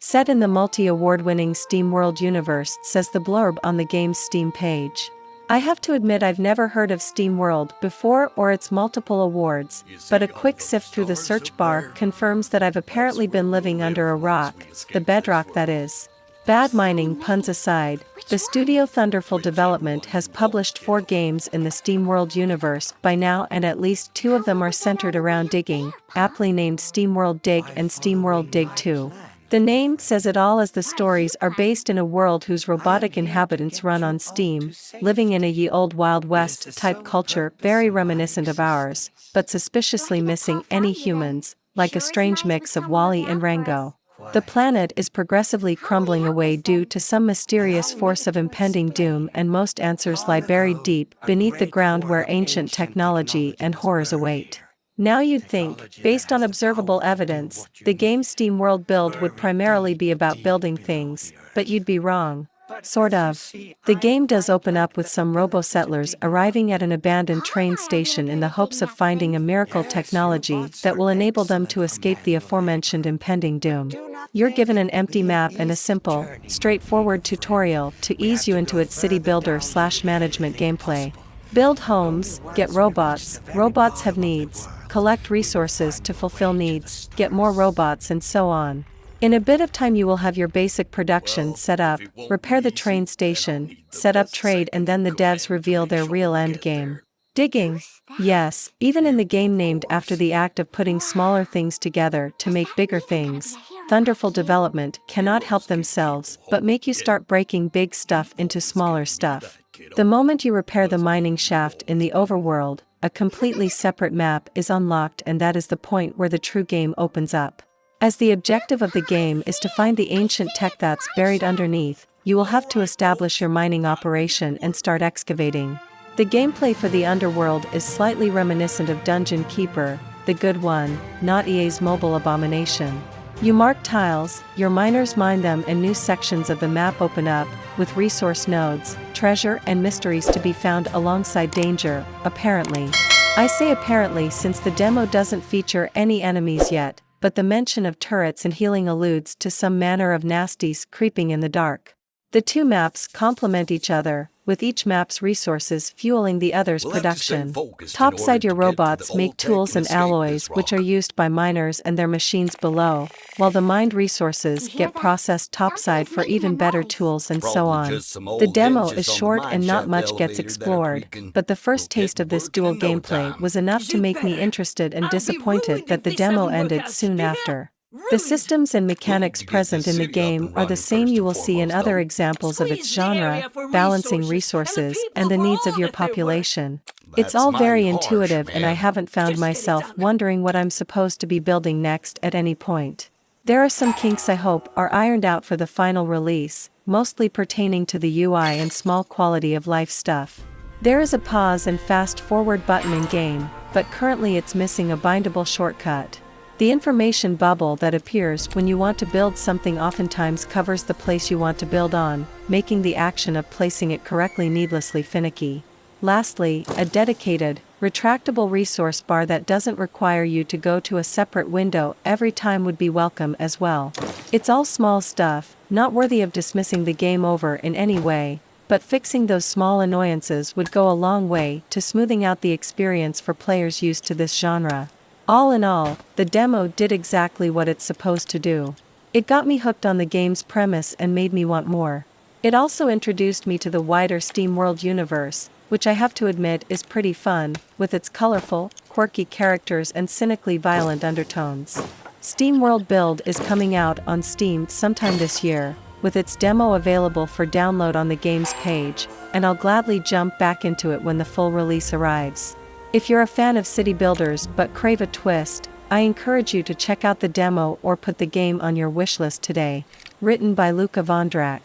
Set in the multi-award-winning Steamworld universe, says the blurb on the game's Steam page. I have to admit I've never heard of Steamworld before or its multiple awards, but a quick sift through the search bar confirms that I've apparently been living under a rock, the bedrock that is. Bad mining puns aside, the studio Thunderful Development has published 4 games in the Steamworld universe by now, and at least 2 of them are centered around digging, aptly named Steamworld Dig and Steamworld Dig 2. The name says it all, as the stories are based in a world whose robotic inhabitants run on steam, living in a ye old Wild West type culture very reminiscent of ours, but suspiciously missing any humans, like a strange mix of Wall-E and Rango. The planet is progressively crumbling away due to some mysterious force of impending doom, and most answers lie buried deep beneath the ground where ancient technology and horrors await. Now you'd think, based on observable evidence, the game Steamworld Build would primarily be about building things, but you'd be wrong. Sort of. The game does open up with some robo-settlers arriving at an abandoned train station in the hopes of finding a miracle technology that will enable them to escape the aforementioned impending doom. You're given an empty map and a simple, straightforward tutorial to ease you into its city builder/management gameplay. Build homes, get robots have needs, collect resources to fulfill needs, get more robots, and so on. In a bit of time you will have your basic production set up, repair the train station, set up trade, and then the devs reveal their real endgame. Digging. Yes, even in the game named after the act of putting smaller things together to make bigger things, Thunderful Development cannot help themselves but make you start breaking big stuff into smaller stuff. The moment you repair the mining shaft in the overworld, a completely separate map is unlocked, and that is the point where the true game opens up. As the objective of the game is to find the ancient tech that's buried underneath, you will have to establish your mining operation and start excavating. The gameplay for the underworld is slightly reminiscent of Dungeon Keeper, the good one, not EA's mobile abomination. You mark tiles, your miners mine them, and new sections of the map open up, with resource nodes, treasure, and mysteries to be found alongside danger, apparently. I say apparently since the demo doesn't feature any enemies yet, but the mention of turrets and healing alludes to some manner of nasties creeping in the dark. The 2 maps complement each other, with each map's resources fueling the other's production. Topside, your robots make tools and alloys which are used by miners and their machines below, while the mined resources get processed topside for even better tools, and so on. The demo is short and not much gets explored, but the first taste of this dual gameplay was enough to make me interested and disappointed that the demo ended soon after. The systems and mechanics present in the game are the same you will see in other examples of its genre, balancing resources and the needs of your population. It's all very intuitive, and I haven't found myself wondering what I'm supposed to be building next at any point. There are some kinks I hope are ironed out for the final release, mostly pertaining to the UI and small quality of life stuff. There is a pause and fast forward button in game, but currently it's missing a bindable shortcut. The information bubble that appears when you want to build something oftentimes covers the place you want to build on, making the action of placing it correctly needlessly finicky. Lastly, a dedicated, retractable resource bar that doesn't require you to go to a separate window every time would be welcome as well. It's all small stuff, not worthy of dismissing the game over in any way, but fixing those small annoyances would go a long way to smoothing out the experience for players used to this genre. All in all, the demo did exactly what it's supposed to do. It got me hooked on the game's premise and made me want more. It also introduced me to the wider Steamworld universe, which I have to admit is pretty fun, with its colorful, quirky characters and cynically violent undertones. Steamworld Build is coming out on Steam sometime this year, with its demo available for download on the game's page, and I'll gladly jump back into it when the full release arrives. If you're a fan of city builders but crave a twist, I encourage you to check out the demo or put the game on your wishlist today. Written by Luca Vondrak.